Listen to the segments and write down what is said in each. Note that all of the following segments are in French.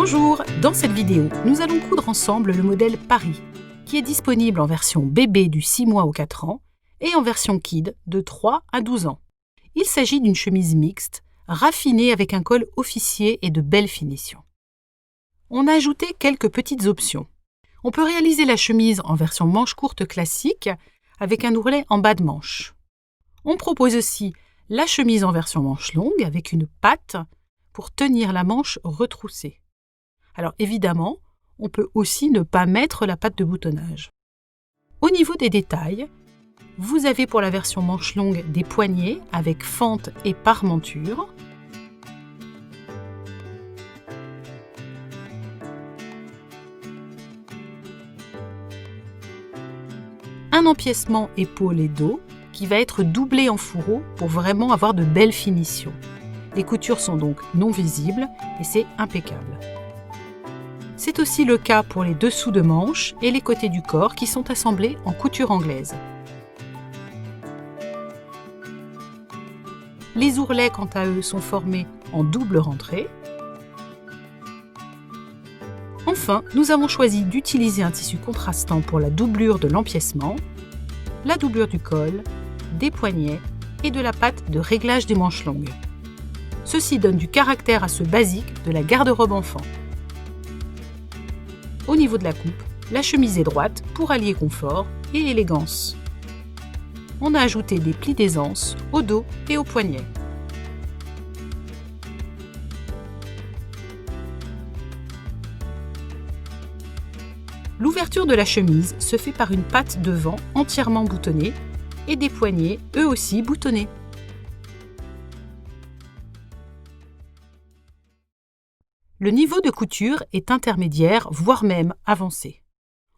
Bonjour, dans cette vidéo, nous allons coudre ensemble le modèle Paris, qui est disponible en version bébé du 6 mois aux 4 ans et en version kid de 3 à 12 ans. Il s'agit d'une chemise mixte, raffinée avec un col officier et de belles finitions. On a ajouté quelques petites options. On peut réaliser la chemise en version manche courte classique avec un ourlet en bas de manche. On propose aussi la chemise en version manche longue avec une patte pour tenir la manche retroussée. Alors évidemment, on peut aussi ne pas mettre la patte de boutonnage. Au niveau des détails, vous avez pour la version manche longue des poignets avec fente et parmenture. Un empiècement épaule et dos qui va être doublé en fourreau pour vraiment avoir de belles finitions. Les coutures sont donc non visibles et c'est impeccable. C'est aussi le cas pour les dessous de manches et les côtés du corps qui sont assemblés en couture anglaise. Les ourlets, quant à eux, sont formés en double rentrée. Enfin, nous avons choisi d'utiliser un tissu contrastant pour la doublure de l'empiècement, la doublure du col, des poignets et de la patte de réglage des manches longues. Ceci donne du caractère à ce basique de la garde-robe enfant. Au niveau de la coupe, la chemise est droite pour allier confort et élégance. On a ajouté des plis d'aisance au dos et aux poignets. L'ouverture de la chemise se fait par une patte devant entièrement boutonnée et des poignets eux aussi boutonnés. Le niveau de couture est intermédiaire, voire même avancé.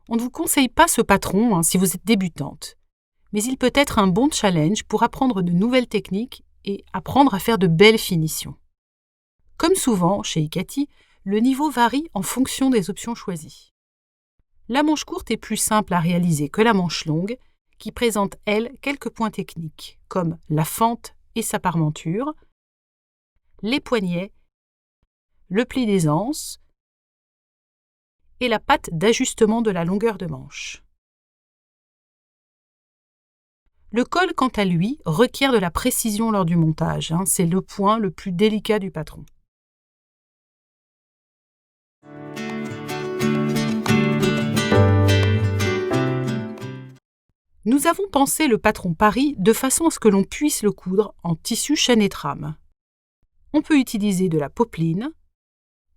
On ne vous conseille pas ce patron si vous êtes débutante, mais il peut être un bon challenge pour apprendre de nouvelles techniques et apprendre à faire de belles finitions. Comme souvent chez Ikati, le niveau varie en fonction des options choisies. La manche courte est plus simple à réaliser que la manche longue, qui présente, elle, quelques points techniques, comme la fente et sa parmenture, les poignets, le pli d'aisance et la patte d'ajustement de la longueur de manche. Le col, quant à lui, requiert de la précision lors du montage. C'est le point le plus délicat du patron. Nous avons pensé le patron Paris de façon à ce que l'on puisse le coudre en tissu chaîne et trame. On peut utiliser de la popeline,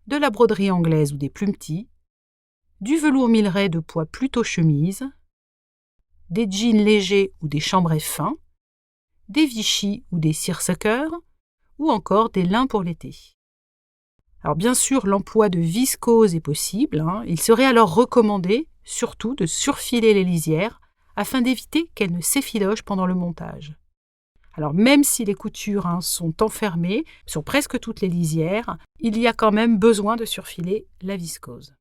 de la broderie anglaise ou des plumetis, du velours milleret de poids plutôt chemise, des jeans légers ou des chambrets fins, des Vichy ou des seersuckers, ou encore des lins pour l'été. Alors bien sûr, l'emploi de viscose est possible. Il serait alors recommandé, surtout, de surfiler les lisières afin d'éviter qu'elles ne s'effilochent pendant le montage. Alors même si les coutures sont enfermées sur presque toutes les lisières, il y a quand même besoin de surfiler la viscose.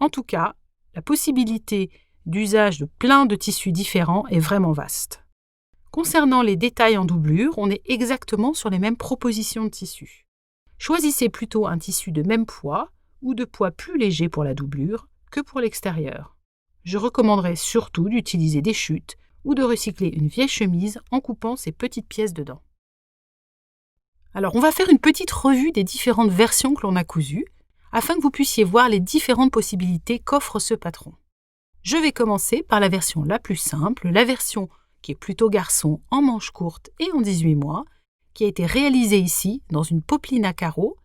En tout cas, la possibilité d'usage de plein de tissus différents est vraiment vaste. Concernant les détails en doublure, on est exactement sur les mêmes propositions de tissus. Choisissez plutôt un tissu de même poids ou de poids plus léger pour la doublure que pour l'extérieur. Je recommanderais surtout d'utiliser des chutes ou de recycler une vieille chemise en coupant ces petites pièces dedans. Alors, on va faire une petite revue des différentes versions que l'on a cousues, afin que vous puissiez voir les différentes possibilités qu'offre ce patron. Je vais commencer par la version la plus simple, la version qui est plutôt garçon en manche courte et en 18 mois, qui a été réalisée ici dans une popeline à carreaux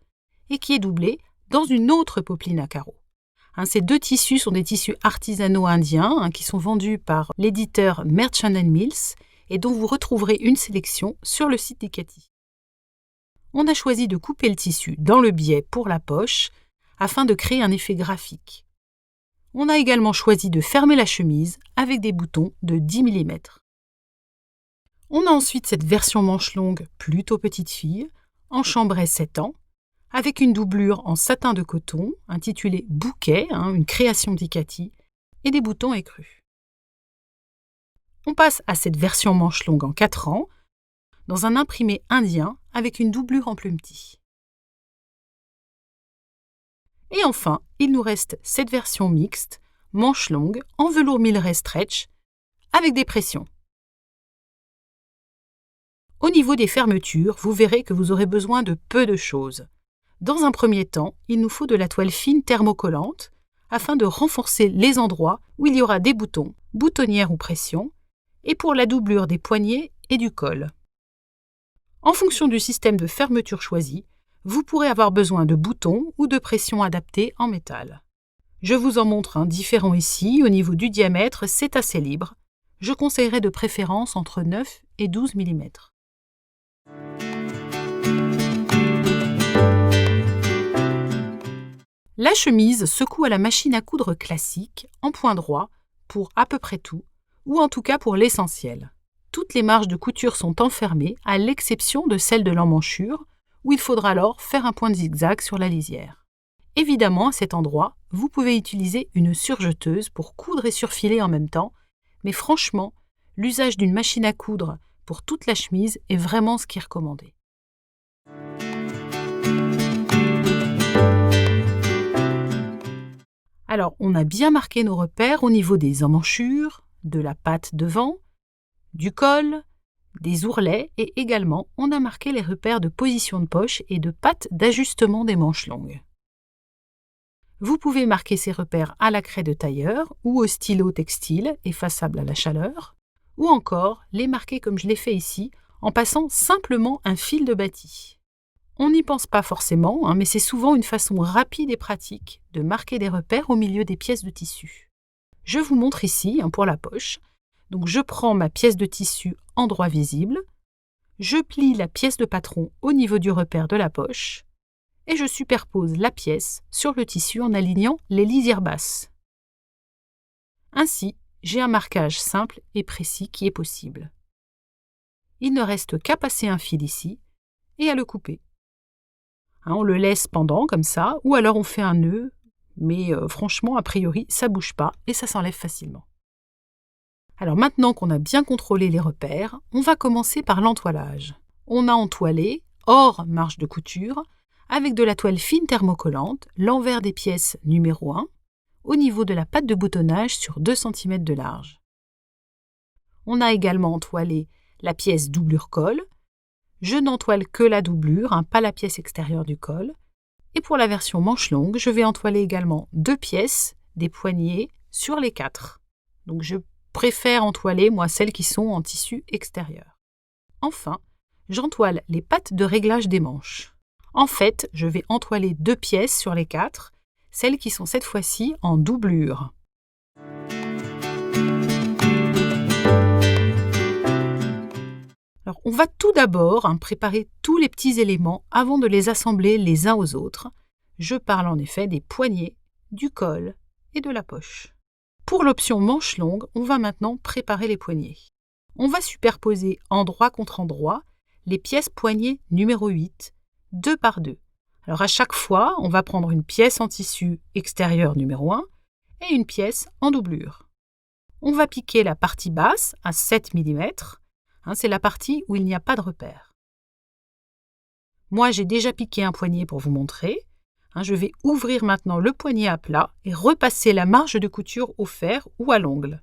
et qui est doublée dans une autre popeline à carreaux. Ces deux tissus sont des tissus artisanaux indiens qui sont vendus par l'éditeur Merchant & Mills et dont vous retrouverez une sélection sur le site d'Ikati. On a choisi de couper le tissu dans le biais pour la poche afin de créer un effet graphique. On a également choisi de fermer la chemise avec des boutons de 10 mm. On a ensuite cette version manche longue plutôt petite fille, en chambray 7 ans, avec une doublure en satin de coton, intitulée Bouquet, une création d'Ikati, et des boutons écrus. On passe à cette version manche longue en 4 ans, dans un imprimé indien avec une doublure en plumetis. Et enfin, il nous reste cette version mixte, manche longue, en velours Milray stretch, avec des pressions. Au niveau des fermetures, vous verrez que vous aurez besoin de peu de choses. Dans un premier temps, il nous faut de la toile fine thermocollante afin de renforcer les endroits où il y aura des boutons, boutonnières ou pression, et pour la doublure des poignets et du col. En fonction du système de fermeture choisi, vous pourrez avoir besoin de boutons ou de pressions adaptées en métal. Je vous en montre un différent ici. Au niveau du diamètre, c'est assez libre. Je conseillerais de préférence entre 9 et 12 mm. La chemise se coud à la machine à coudre classique, en point droit, pour à peu près tout, ou en tout cas pour l'essentiel. Toutes les marges de couture sont enfermées, à l'exception de celle de l'emmanchure, où il faudra alors faire un point de zigzag sur la lisière. Évidemment, à cet endroit, vous pouvez utiliser une surjeteuse pour coudre et surfiler en même temps, mais franchement, l'usage d'une machine à coudre pour toute la chemise est vraiment ce qui est recommandé. Alors, on a bien marqué nos repères au niveau des emmanchures, de la patte devant, du col, des ourlets et également on a marqué les repères de position de poche et de patte d'ajustement des manches longues. Vous pouvez marquer ces repères à la craie de tailleur ou au stylo textile effaçable à la chaleur, ou encore les marquer comme je l'ai fait ici en passant simplement un fil de bâti. On n'y pense pas forcément, mais c'est souvent une façon rapide et pratique de marquer des repères au milieu des pièces de tissu. Je vous montre ici pour la poche. Donc je prends ma pièce de tissu endroit visible, je plie la pièce de patron au niveau du repère de la poche et je superpose la pièce sur le tissu en alignant les lisières basses. Ainsi, j'ai un marquage simple et précis qui est possible. Il ne reste qu'à passer un fil ici et à le couper. On le laisse pendant comme ça, ou alors on fait un nœud, mais franchement, a priori, ça bouge pas et ça s'enlève facilement. Alors maintenant qu'on a bien contrôlé les repères, on va commencer par l'entoilage. On a entoilé, hors marge de couture, avec de la toile fine thermocollante, l'envers des pièces numéro 1, au niveau de la patte de boutonnage sur 2 cm de large. On a également entoilé la pièce doublure col. Je n'entoile que la doublure, pas la pièce extérieure du col. Et pour la version manche longue, je vais entoiler également 2 pièces, des poignets, sur les 4. Donc je préfère entoiler, celles qui sont en tissu extérieur. Enfin, j'entoile les pattes de réglage des manches. En fait, je vais entoiler 2 pièces sur les 4, celles qui sont cette fois-ci en doublure. Alors, on va tout d'abord préparer tous les petits éléments avant de les assembler les uns aux autres. Je parle en effet des poignets, du col et de la poche. Pour l'option manche longue, on va maintenant préparer les poignets. On va superposer endroit contre endroit les pièces poignets numéro 8, 2 par 2. Alors à chaque fois, on va prendre une pièce en tissu extérieur numéro 1 et une pièce en doublure. On va piquer la partie basse à 7 mm. C'est la partie où il n'y a pas de repère. Moi, j'ai déjà piqué un poignet pour vous montrer. Je vais ouvrir maintenant le poignet à plat et repasser la marge de couture au fer ou à l'ongle.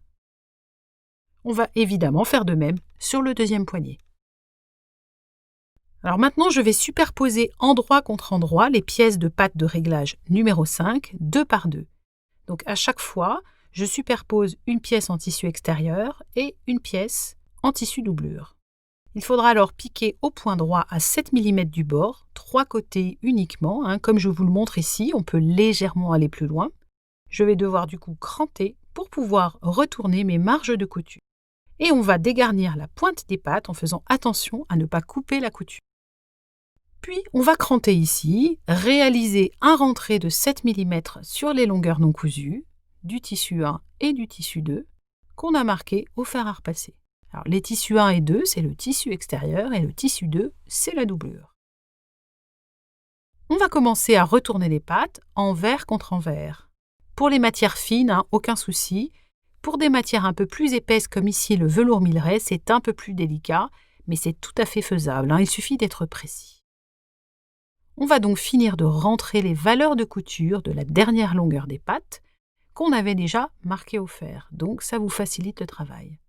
On va évidemment faire de même sur le deuxième poignet. Alors maintenant, je vais superposer endroit contre endroit les pièces de patte de réglage numéro 5, 2 par 2. Donc à chaque fois, je superpose une pièce en tissu extérieur et une pièce en tissu doublure. Il faudra alors piquer au point droit à 7 mm du bord, 3 côtés uniquement. Comme je vous le montre ici, on peut légèrement aller plus loin. Je vais devoir du coup cranter pour pouvoir retourner mes marges de couture. Et on va dégarnir la pointe des pattes en faisant attention à ne pas couper la couture. Puis on va cranter ici, réaliser un rentré de 7 mm sur les longueurs non cousues, du tissu 1 et du tissu 2, qu'on a marqué au fer à repasser. Alors, les tissus 1 et 2, c'est le tissu extérieur et le tissu 2, c'est la doublure. On va commencer à retourner les pattes envers contre envers. Pour les matières fines, aucun souci. Pour des matières un peu plus épaisses comme ici le velours Milray, c'est un peu plus délicat, mais c'est tout à fait faisable. Il suffit d'être précis. On va donc finir de rentrer les valeurs de couture de la dernière longueur des pattes qu'on avait déjà marquées au fer. Donc ça vous facilite le travail.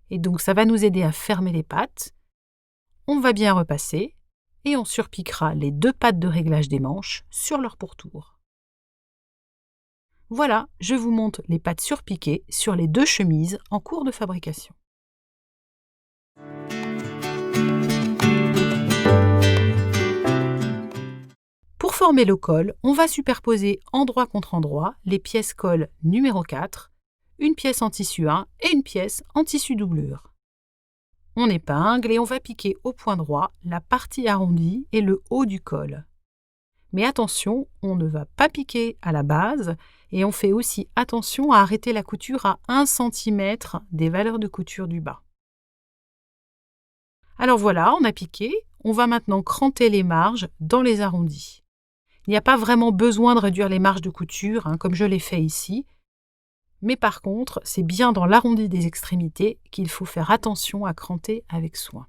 Et donc ça va nous aider à fermer les pattes. On va bien repasser et on surpiquera les 2 pattes de réglage des manches sur leur pourtour. Voilà, je vous montre les pattes surpiquées sur les 2 chemises en cours de fabrication. Pour former le col, on va superposer endroit contre endroit les pièces col numéro 4, une pièce en tissu 1 et une pièce en tissu doublure. On épingle et on va piquer au point droit la partie arrondie et le haut du col. Mais attention, on ne va pas piquer à la base et on fait aussi attention à arrêter la couture à 1 cm des valeurs de couture du bas. Alors voilà, on a piqué, on va maintenant cranter les marges dans les arrondis. Il n'y a pas vraiment besoin de réduire les marges de couture, comme je l'ai fait ici. Mais par contre, c'est bien dans l'arrondi des extrémités qu'il faut faire attention à cranter avec soin.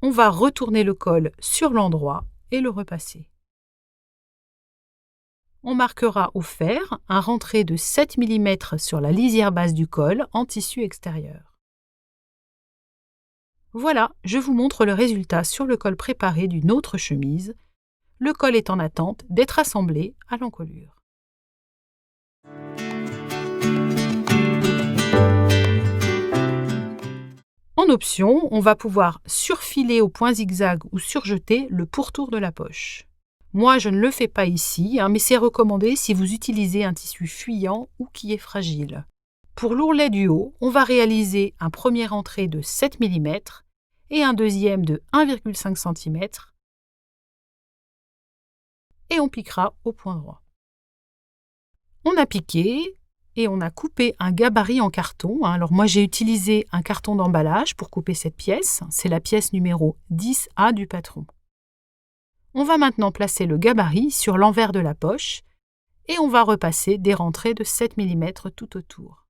On va retourner le col sur l'endroit et le repasser. On marquera au fer un rentré de 7 mm sur la lisière basse du col en tissu extérieur. Voilà, je vous montre le résultat sur le col préparé d'une autre chemise. Le col est en attente d'être assemblé à l'encolure. En option, on va pouvoir surfiler au point zigzag ou surjeter le pourtour de la poche. Moi, je ne le fais pas ici, mais c'est recommandé si vous utilisez un tissu fuyant ou qui est fragile. Pour l'ourlet du haut, on va réaliser un premier entrée de 7 mm et un deuxième de 1,5 cm et on piquera au point droit. On a piqué et on a coupé un gabarit en carton. Alors moi j'ai utilisé un carton d'emballage pour couper cette pièce. C'est la pièce numéro 10A du patron. On va maintenant placer le gabarit sur l'envers de la poche et on va repasser des rentrées de 7 mm tout autour.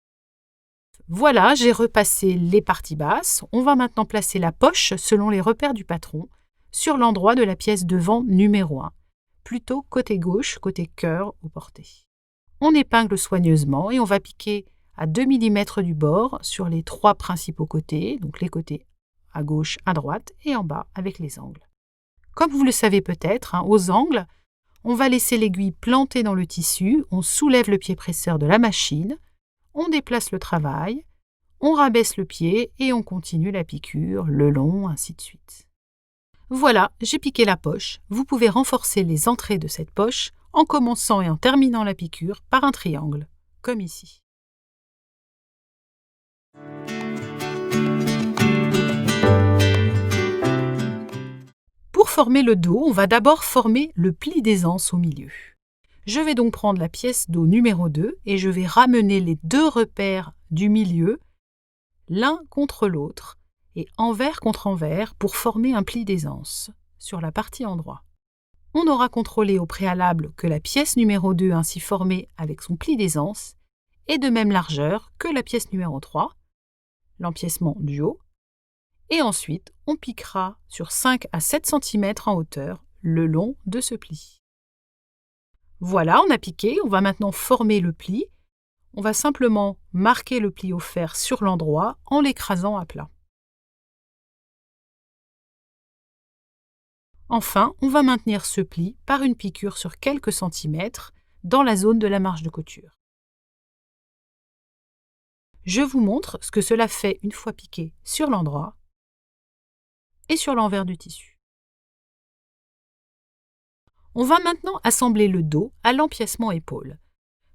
Voilà, j'ai repassé les parties basses. On va maintenant placer la poche selon les repères du patron sur l'endroit de la pièce devant numéro 1, plutôt côté gauche, côté cœur au porté. On épingle soigneusement et on va piquer à 2 mm du bord sur les 3 principaux côtés, donc les côtés à gauche, à droite et en bas avec les angles. Comme vous le savez peut-être, aux angles, on va laisser l'aiguille plantée dans le tissu, on soulève le pied presseur de la machine, on déplace le travail, on rabaisse le pied et on continue la piqûre, le long, ainsi de suite. Voilà, j'ai piqué la poche. Vous pouvez renforcer les entrées de cette poche en commençant et en terminant la piqûre par un triangle, comme ici. Pour former le dos, on va d'abord former le pli d'aisance au milieu. Je vais donc prendre la pièce dos numéro 2 et je vais ramener les 2 repères du milieu, l'un contre l'autre, et envers contre envers pour former un pli d'aisance sur la partie endroit. On aura contrôlé au préalable que la pièce numéro 2 ainsi formée avec son pli d'aisance est de même largeur que la pièce numéro 3, l'empiècement du haut, et ensuite on piquera sur 5 à 7 cm en hauteur le long de ce pli. Voilà, on a piqué, on va maintenant former le pli. On va simplement marquer le pli au fer sur l'endroit en l'écrasant à plat. Enfin, on va maintenir ce pli par une piqûre sur quelques centimètres dans la zone de la marge de couture. Je vous montre ce que cela fait une fois piqué sur l'endroit et sur l'envers du tissu. On va maintenant assembler le dos à l'empiècement épaule.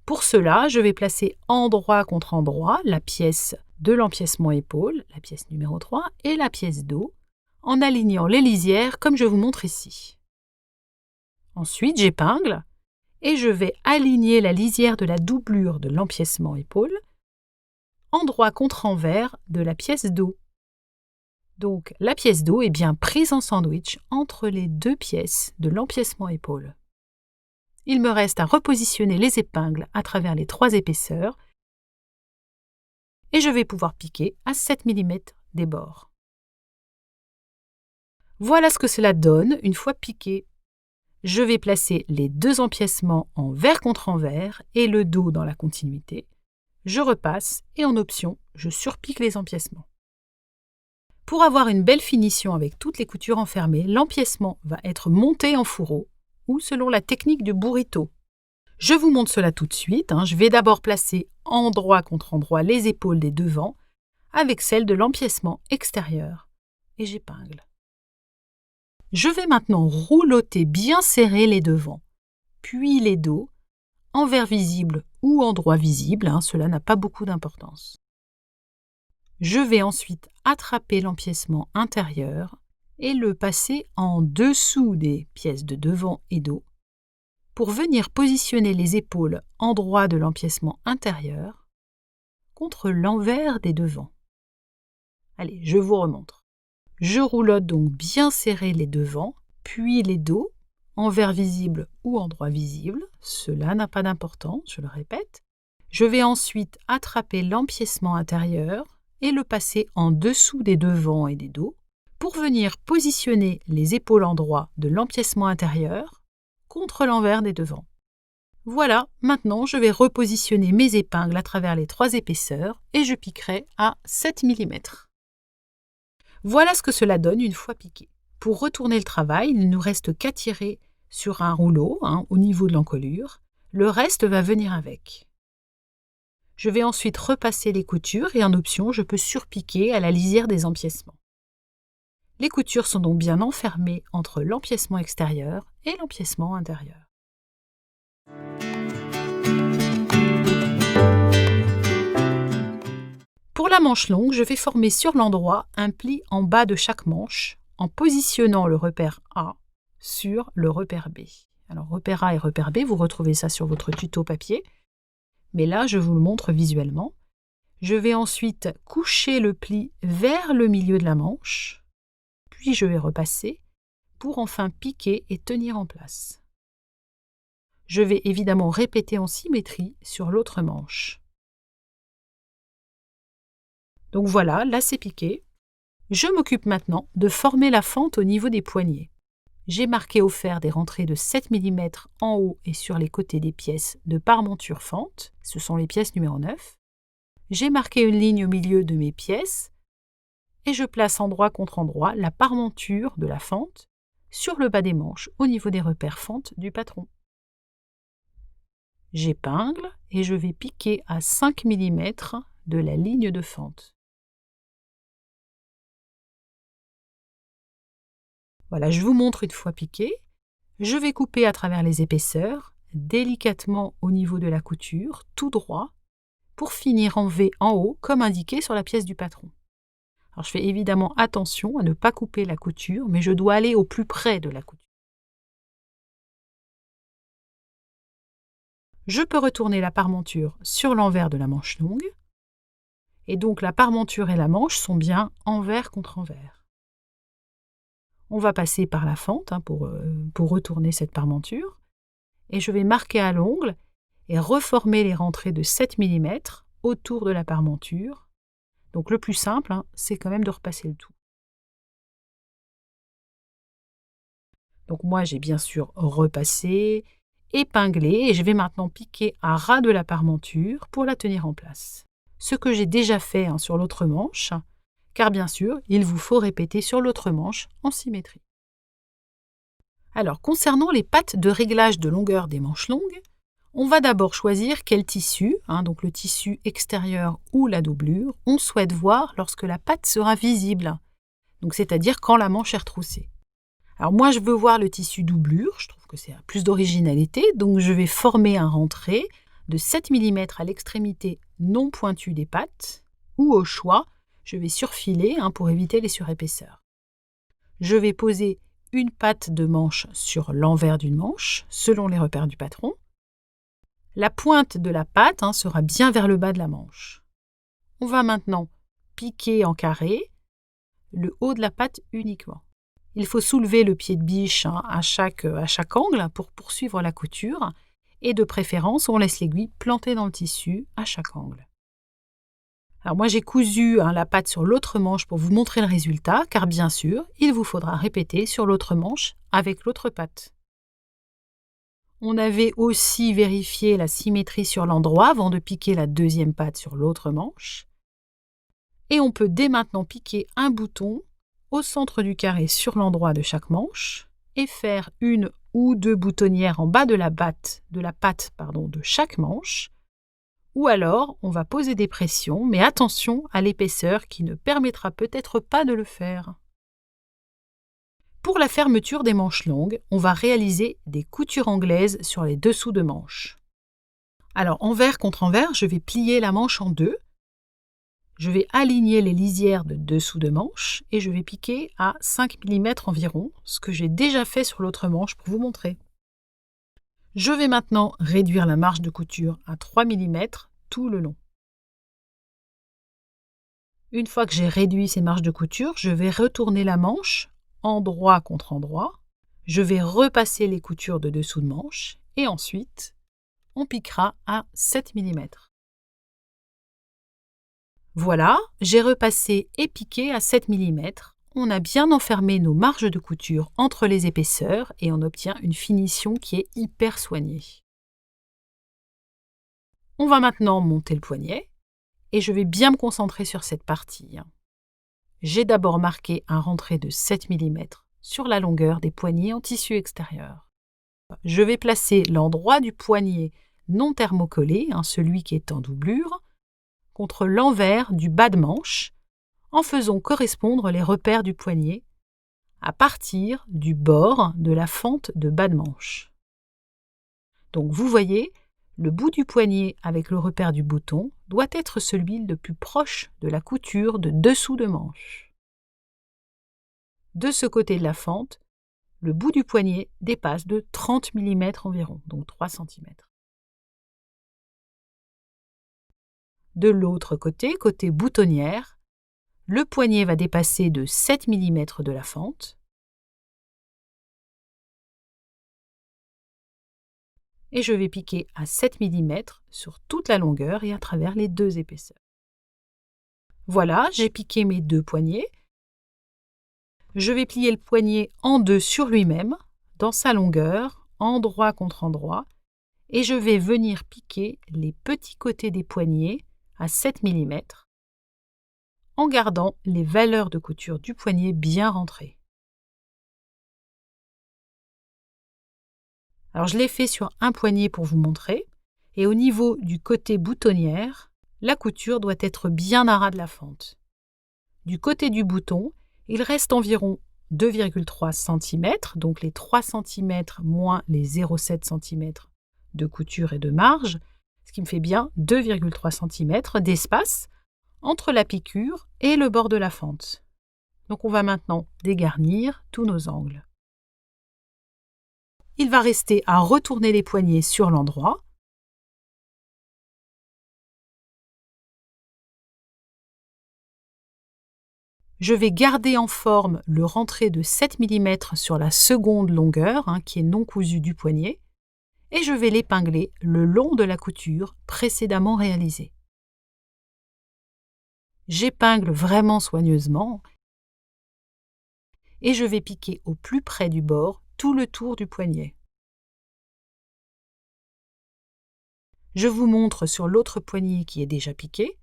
Pour cela, je vais placer endroit contre endroit la pièce de l'empiècement épaule, la pièce numéro 3, et la pièce dos, en alignant les lisières comme je vous montre ici. Ensuite, j'épingle et je vais aligner la lisière de la doublure de l'empiècement épaule, endroit contre envers de la pièce dos. Donc, la pièce dos est bien prise en sandwich entre les 2 pièces de l'empiècement épaule. Il me reste à repositionner les épingles à travers les 3 épaisseurs et je vais pouvoir piquer à 7 mm des bords. Voilà ce que cela donne une fois piqué. Je vais placer les 2 empiècements envers contre envers et le dos dans la continuité. Je repasse et en option, je surpique les empiècements. Pour avoir une belle finition avec toutes les coutures enfermées, l'empiècement va être monté en fourreau ou selon la technique du burrito. Je vous montre cela tout de suite. Je vais d'abord placer endroit contre endroit les épaules des devants avec celles de l'empiècement extérieur et j'épingle. Je vais maintenant roulotter bien serré les devants, puis les dos, envers visible ou endroit visible, cela n'a pas beaucoup d'importance. Je vais ensuite attraper l'empiècement intérieur et le passer en dessous des pièces de devant et dos pour venir positionner les épaules endroit de l'empiècement intérieur contre l'envers des devants. Allez, je vous remontre. Je roulotte donc bien serré les devants, puis les dos, envers visible ou endroit visible. Cela n'a pas d'importance, je le répète. Je vais ensuite attraper l'empiècement intérieur et le passer en dessous des devants et des dos pour venir positionner les épaules endroit de l'empiècement intérieur contre l'envers des devants. Voilà, maintenant je vais repositionner mes épingles à travers les 3 épaisseurs et je piquerai à 7 mm. Voilà ce que cela donne une fois piqué. Pour retourner le travail, il ne nous reste qu'à tirer sur un rouleau au niveau de l'encolure. Le reste va venir avec. Je vais ensuite repasser les coutures et en option, je peux surpiquer à la lisière des empiècements. Les coutures sont donc bien enfermées entre l'empiècement extérieur et l'empiècement intérieur. Pour la manche longue, je vais former sur l'endroit un pli en bas de chaque manche en positionnant le repère A sur le repère B. Alors repère A et repère B, vous retrouvez ça sur votre tuto papier, mais là je vous le montre visuellement. Je vais ensuite coucher le pli vers le milieu de la manche, puis je vais repasser pour enfin piquer et tenir en place. Je vais évidemment répéter en symétrie sur l'autre manche. Donc voilà, là c'est piqué. Je m'occupe maintenant de former la fente au niveau des poignets. J'ai marqué au fer des rentrées de 7 mm en haut et sur les côtés des pièces de parmenture fente. Ce sont les pièces numéro 9. J'ai marqué une ligne au milieu de mes pièces et je place endroit contre endroit la parmenture de la fente sur le bas des manches au niveau des repères fente du patron. J'épingle et je vais piquer à 5 mm de la ligne de fente. Voilà, je vous montre une fois piqué. Je vais couper à travers les épaisseurs, délicatement au niveau de la couture, tout droit, pour finir en V en haut, comme indiqué sur la pièce du patron. Alors, je fais évidemment attention à ne pas couper la couture, mais je dois aller au plus près de la couture. Je peux retourner la parmenture sur l'envers de la manche longue, et donc la parmenture et la manche sont bien envers contre envers. On va passer par la fente pour retourner cette parmenture. Et je vais marquer à l'ongle et reformer les rentrées de 7 mm autour de la parmenture. Donc le plus simple, c'est quand même de repasser le tout. Donc moi, j'ai bien sûr repassé, épinglé et je vais maintenant piquer à ras de la parmenture pour la tenir en place. Ce que j'ai déjà fait sur l'autre manche, car bien sûr, il vous faut répéter sur l'autre manche en symétrie. Alors, concernant les pattes de réglage de longueur des manches longues, on va d'abord choisir quel tissu, donc le tissu extérieur ou la doublure, on souhaite voir lorsque la patte sera visible, donc c'est-à-dire quand la manche est retroussée. Alors moi, je veux voir le tissu doublure, je trouve que c'est plus d'originalité, donc je vais former un rentré de 7 mm à l'extrémité non pointue des pattes, ou au choix, je vais surfiler pour éviter les surépaisseurs. Je vais poser une patte de manche sur l'envers d'une manche, selon les repères du patron. La pointe de la patte sera bien vers le bas de la manche. On va maintenant piquer en carré le haut de la patte uniquement. Il faut soulever le pied de biche à chaque angle pour poursuivre la couture et de préférence, on laisse l'aiguille plantée dans le tissu à chaque angle. Alors moi j'ai cousu la patte sur l'autre manche pour vous montrer le résultat, car bien sûr, il vous faudra répéter sur l'autre manche avec l'autre patte. On avait aussi vérifié la symétrie sur l'endroit avant de piquer la deuxième patte sur l'autre manche. Et on peut dès maintenant piquer un bouton au centre du carré sur l'endroit de chaque manche et faire une ou deux boutonnières en bas de la patte de chaque manche. Ou alors, on va poser des pressions, mais attention à l'épaisseur qui ne permettra peut-être pas de le faire. Pour la fermeture des manches longues, on va réaliser des coutures anglaises sur les dessous de manches. Alors, envers contre envers, je vais plier la manche en deux. Je vais aligner les lisières de dessous de manche et je vais piquer à 5 mm environ, ce que j'ai déjà fait sur l'autre manche pour vous montrer. Je vais maintenant réduire la marge de couture à 3 mm tout le long. Une fois que j'ai réduit ces marges de couture, je vais retourner la manche endroit contre endroit. Je vais repasser les coutures de dessous de manche et ensuite, on piquera à 7 mm. Voilà, j'ai repassé et piqué à 7 mm. On a bien enfermé nos marges de couture entre les épaisseurs et on obtient une finition qui est hyper soignée. On va maintenant monter le poignet et je vais bien me concentrer sur cette partie. J'ai d'abord marqué un rentré de 7 mm sur la longueur des poignets en tissu extérieur. Je vais placer l'endroit du poignet non thermocollé, celui qui est en doublure, contre l'envers du bas de manche, en faisant correspondre les repères du poignet à partir du bord de la fente de bas de manche. Donc vous voyez, le bout du poignet avec le repère du bouton doit être celui le plus proche de la couture de dessous de manche. De ce côté de la fente, le bout du poignet dépasse de 30 mm environ, donc 3 cm. De l'autre côté, côté boutonnière, le poignet va dépasser de 7 mm de la fente. Et je vais piquer à 7 mm sur toute la longueur et à travers les deux épaisseurs. Voilà, j'ai piqué mes deux poignets. Je vais plier le poignet en deux sur lui-même, dans sa longueur, endroit contre endroit, et je vais venir piquer les petits côtés des poignets à 7 mm, en gardant les valeurs de couture du poignet bien rentrées. Alors je l'ai fait sur un poignet pour vous montrer, et au niveau du côté boutonnière, la couture doit être bien à ras de la fente. Du côté du bouton, il reste environ 2,3 cm, donc les 3 cm moins les 0,7 cm de couture et de marge, ce qui me fait bien 2,3 cm d'espace entre la piqûre et le bord de la fente. Donc on va maintenant dégarnir tous nos angles. Il va rester à retourner les poignets sur l'endroit. Je vais garder en forme le rentré de 7 mm sur la seconde longueur, qui est non cousue du poignet, et je vais l'épingler le long de la couture précédemment réalisée. J'épingle vraiment soigneusement et je vais piquer au plus près du bord tout le tour du poignet. Je vous montre sur l'autre poignet qui est déjà piqué.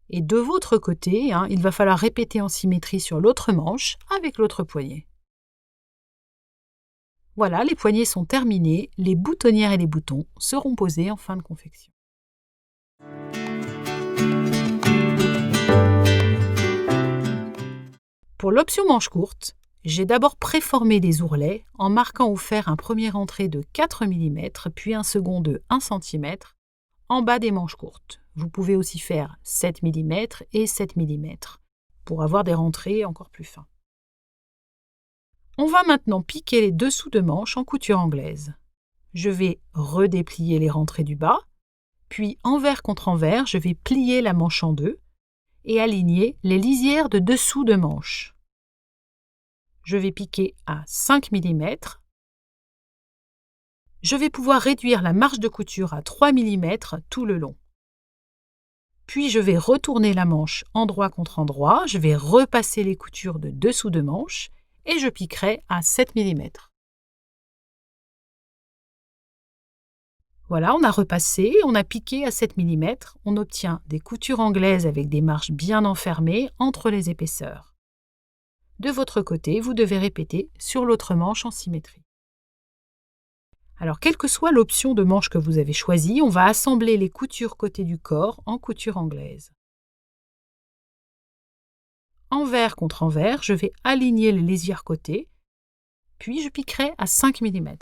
Et de votre côté, il va falloir répéter en symétrie sur l'autre manche avec l'autre poignet. Voilà, les poignets sont terminés, les boutonnières et les boutons seront posés en fin de confection. Pour l'option manche courte, j'ai d'abord préformé les ourlets en marquant au fer un premier rentré de 4 mm puis un second de 1 cm en bas des manches courtes. Vous pouvez aussi faire 7 mm et 7 mm pour avoir des rentrées encore plus fins. On va maintenant piquer les dessous de manches en couture anglaise. Je vais redéplier les rentrées du bas, puis envers contre envers, je vais plier la manche en deux et aligner les lisières de dessous de manche. Je vais piquer à 5 mm. Je vais pouvoir réduire la marge de couture à 3 mm tout le long. Puis je vais retourner la manche endroit contre endroit, je vais repasser les coutures de dessous de manche et je piquerai à 7 mm. Voilà, on a repassé, on a piqué à 7 mm, on obtient des coutures anglaises avec des marges bien enfermées entre les épaisseurs. De votre côté, vous devez répéter sur l'autre manche en symétrie. Alors, quelle que soit l'option de manche que vous avez choisie, on va assembler les coutures côté du corps en couture anglaise. Envers contre envers, je vais aligner les lisières côté, puis je piquerai à 5 mm.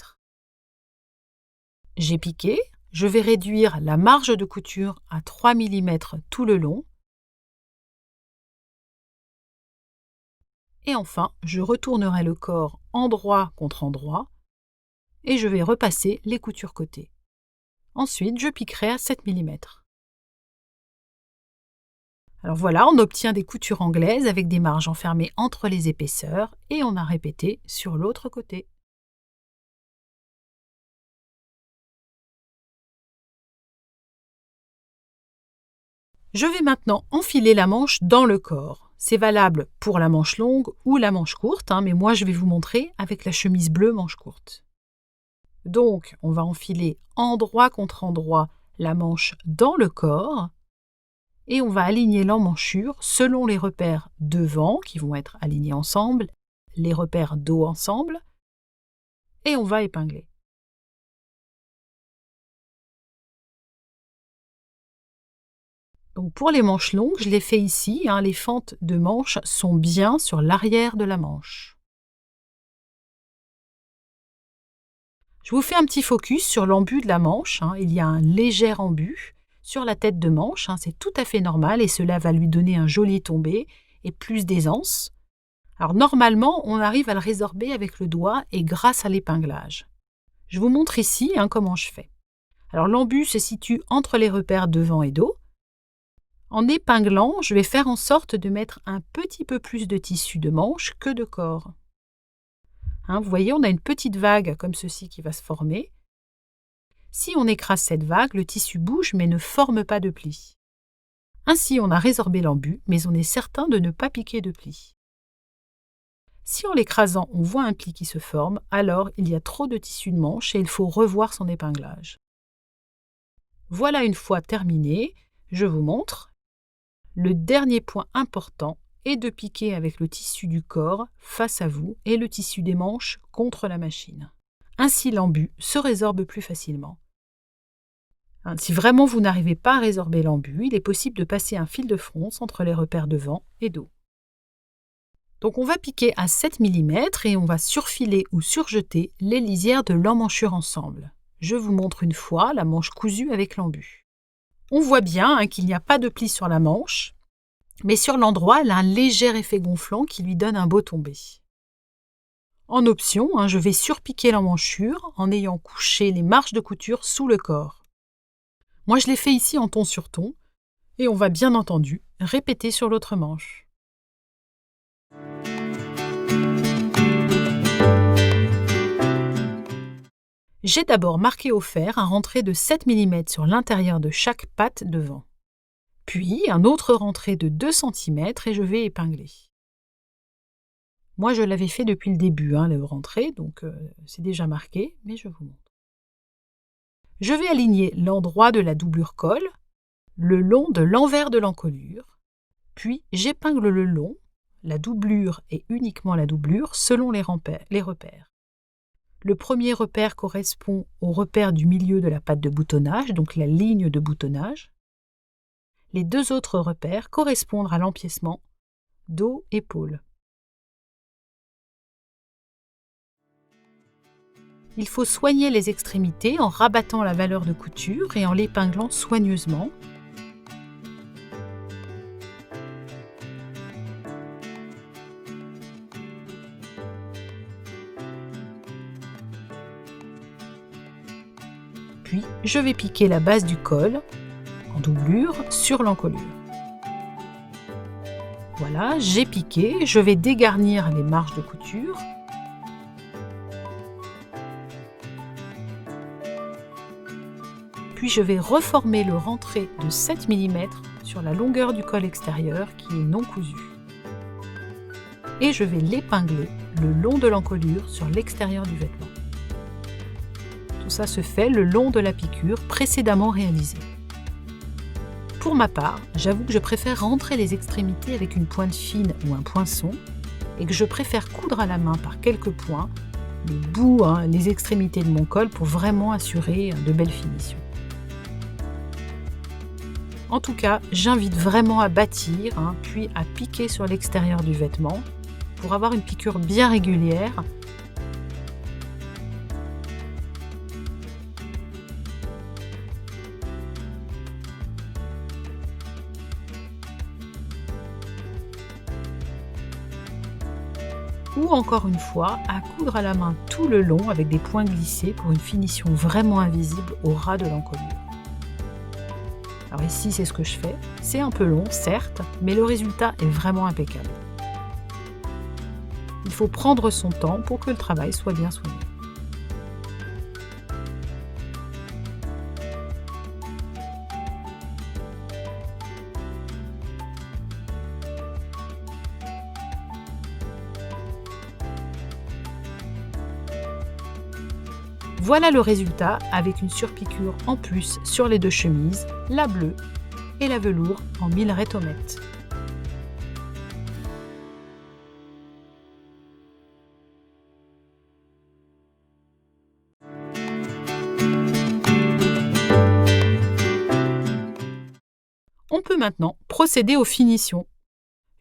J'ai piqué, je vais réduire la marge de couture à 3 mm tout le long. Et enfin, je retournerai le corps endroit contre endroit et je vais repasser les coutures côté. Ensuite, je piquerai à 7 mm. Alors voilà, on obtient des coutures anglaises avec des marges enfermées entre les épaisseurs et on a répété sur l'autre côté. Je vais maintenant enfiler la manche dans le corps. C'est valable pour la manche longue ou la manche courte, mais moi je vais vous montrer avec la chemise bleue manche courte. Donc, on va enfiler endroit contre endroit la manche dans le corps et on va aligner l'emmanchure selon les repères devant qui vont être alignés ensemble, les repères dos ensemble et on va épingler. Donc pour les manches longues, je l'ai fait ici, les fentes de manches sont bien sur l'arrière de la manche. Je vous fais un petit focus sur l'embut de la manche. Il y a un léger embut sur la tête de manche. C'est tout à fait normal et cela va lui donner un joli tombé et plus d'aisance. Alors normalement, on arrive à le résorber avec le doigt et grâce à l'épinglage. Je vous montre ici comment je fais. Alors l'embut se situe entre les repères devant et dos. En épinglant, je vais faire en sorte de mettre un petit peu plus de tissu de manche que de corps. Vous voyez, on a une petite vague comme ceci qui va se former. Si on écrase cette vague, le tissu bouge mais ne forme pas de pli. Ainsi, on a résorbé l'embut, mais on est certain de ne pas piquer de pli. Si en l'écrasant, on voit un pli qui se forme, alors il y a trop de tissu de manche et il faut revoir son épinglage. Voilà une fois terminé, je vous montre. Le dernier point important est de piquer avec le tissu du corps face à vous et le tissu des manches contre la machine. Ainsi, l'embut se résorbe plus facilement. Si vraiment vous n'arrivez pas à résorber l'embut, il est possible de passer un fil de fronce entre les repères devant et dos. Donc on va piquer à 7 mm et on va surfiler ou surjeter les lisières de l'emmanchure ensemble. Je vous montre une fois la manche cousue avec l'embut. On voit bien qu'il n'y a pas de pli sur la manche, mais sur l'endroit, elle a un léger effet gonflant qui lui donne un beau tombé. En option, je vais surpiquer l'emmanchure en ayant couché les marges de couture sous le corps. Moi, je l'ai fait ici en ton sur ton, et on va bien entendu répéter sur l'autre manche. J'ai d'abord marqué au fer un rentré de 7 mm sur l'intérieur de chaque patte devant. Puis un autre rentré de 2 cm et je vais épingler. Moi, je l'avais fait depuis le début, le rentré, donc c'est déjà marqué, mais je vous montre. Je vais aligner l'endroit de la doublure colle, le long de l'envers de l'encolure, puis j'épingle le long, la doublure et uniquement la doublure selon les repères. Le premier repère correspond au repère du milieu de la patte de boutonnage, donc la ligne de boutonnage. Les deux autres repères correspondent à l'empiècement dos-épaule. Il faut soigner les extrémités en rabattant la valeur de couture et en l'épinglant soigneusement. Puis, je vais piquer la base du col en doublure sur l'encolure. Voilà, j'ai piqué, je vais dégarnir les marges de couture. Puis je vais reformer le rentré de 7 mm sur la longueur du col extérieur qui est non cousu. Et je vais l'épingler le long de l'encolure sur l'extérieur du vêtement. Tout ça se fait le long de la piqûre précédemment réalisée. Pour ma part, j'avoue que je préfère rentrer les extrémités avec une pointe fine ou un poinçon et que je préfère coudre à la main par quelques points les bouts, les extrémités de mon col pour vraiment assurer de belles finitions. En tout cas, j'invite vraiment à bâtir, puis à piquer sur l'extérieur du vêtement pour avoir une piqûre bien régulière. Ou encore une fois, à coudre à la main tout le long avec des points glissés pour une finition vraiment invisible au ras de l'encolure. Alors ici, c'est ce que je fais. C'est un peu long, certes, mais le résultat est vraiment impeccable. Il faut prendre son temps pour que le travail soit bien soigné. Voilà le résultat avec une surpiqûre en plus sur les deux chemises, la bleue et la velours en 1000 rétomètres. On peut maintenant procéder aux finitions.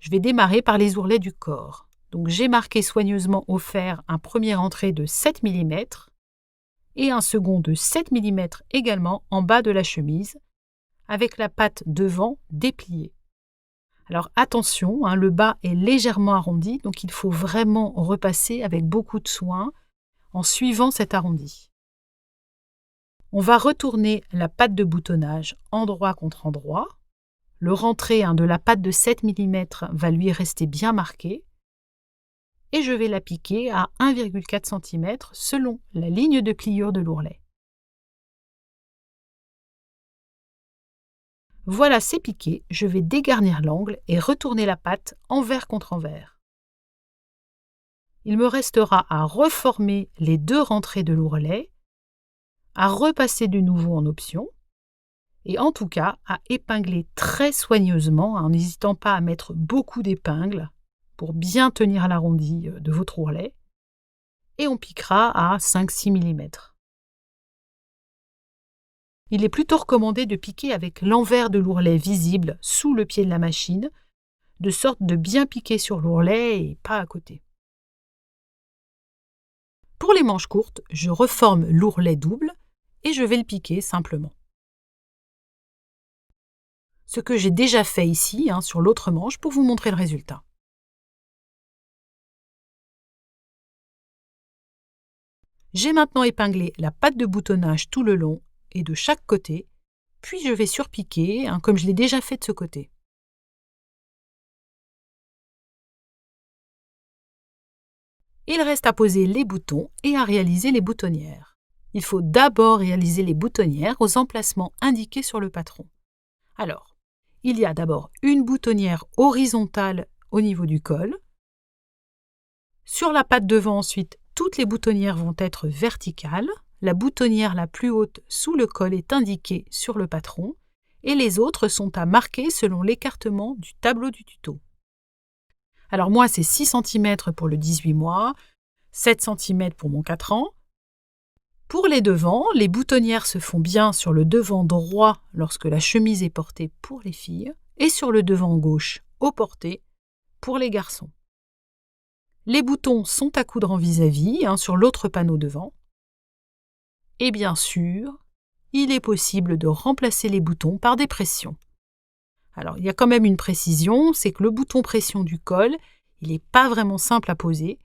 Je vais démarrer par les ourlets du corps. Donc j'ai marqué soigneusement au fer un premier entrée de 7 mm et un second de 7 mm également en bas de la chemise, avec la patte devant dépliée. Alors attention, le bas est légèrement arrondi, donc il faut vraiment repasser avec beaucoup de soin en suivant cet arrondi. On va retourner la patte de boutonnage endroit contre endroit. Le rentré de la patte de 7 mm va lui rester bien marqué. Et je vais la piquer à 1,4 cm selon la ligne de pliure de l'ourlet. Voilà, c'est piqué, je vais dégarnir l'angle et retourner la patte envers contre envers. Il me restera à reformer les deux rentrées de l'ourlet, à repasser de nouveau en option, et en tout cas à épingler très soigneusement, en n'hésitant pas à mettre beaucoup d'épingles, pour bien tenir l'arrondi de votre ourlet, et on piquera à 5-6 mm. Il est plutôt recommandé de piquer avec l'envers de l'ourlet visible sous le pied de la machine, de sorte de bien piquer sur l'ourlet et pas à côté. Pour les manches courtes, je reforme l'ourlet double et je vais le piquer simplement. Ce que j'ai déjà fait ici, sur l'autre manche, pour vous montrer le résultat. J'ai maintenant épinglé la patte de boutonnage tout le long et de chaque côté, puis je vais surpiquer, comme je l'ai déjà fait de ce côté. Il reste à poser les boutons et à réaliser les boutonnières. Il faut d'abord réaliser les boutonnières aux emplacements indiqués sur le patron. Alors, il y a d'abord une boutonnière horizontale au niveau du col. Sur la patte devant ensuite, toutes les boutonnières vont être verticales. La boutonnière la plus haute sous le col est indiquée sur le patron et les autres sont à marquer selon l'écartement du tableau du tuto. Alors moi, c'est 6 cm pour le 18 mois, 7 cm pour mon 4 ans. Pour les devants, les boutonnières se font bien sur le devant droit lorsque la chemise est portée pour les filles et sur le devant gauche au porté pour les garçons. Les boutons sont à coudre en vis-à-vis sur l'autre panneau devant. Et bien sûr, il est possible de remplacer les boutons par des pressions. Alors, il y a quand même une précision, c'est que le bouton pression du col, il n'est pas vraiment simple à poser,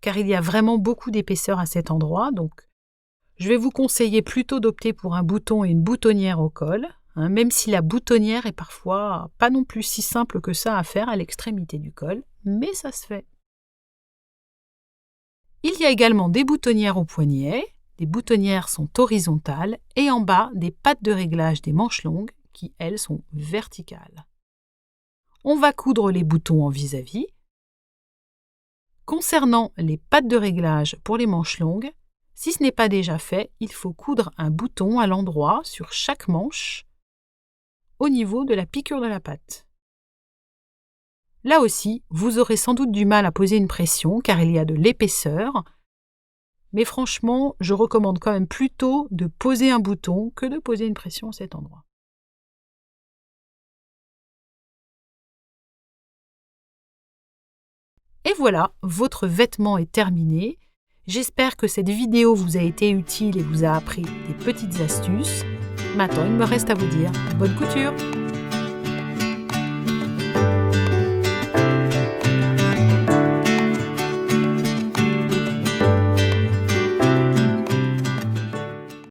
car il y a vraiment beaucoup d'épaisseur à cet endroit, donc je vais vous conseiller plutôt d'opter pour un bouton et une boutonnière au col, même si la boutonnière est parfois pas non plus si simple que ça à faire à l'extrémité du col, mais ça se fait. Il y a également des boutonnières au poignet. Les boutonnières sont horizontales et en bas, des pattes de réglage des manches longues qui, elles, sont verticales. On va coudre les boutons en vis-à-vis. Concernant les pattes de réglage pour les manches longues, si ce n'est pas déjà fait, il faut coudre un bouton à l'endroit sur chaque manche au niveau de la piqûre de la patte. Là aussi, vous aurez sans doute du mal à poser une pression car il y a de l'épaisseur, mais franchement, je recommande quand même plutôt de poser un bouton que de poser une pression à cet endroit. Et voilà, votre vêtement est terminé. J'espère que cette vidéo vous a été utile et vous a appris des petites astuces. Maintenant, il me reste à vous dire bonne couture!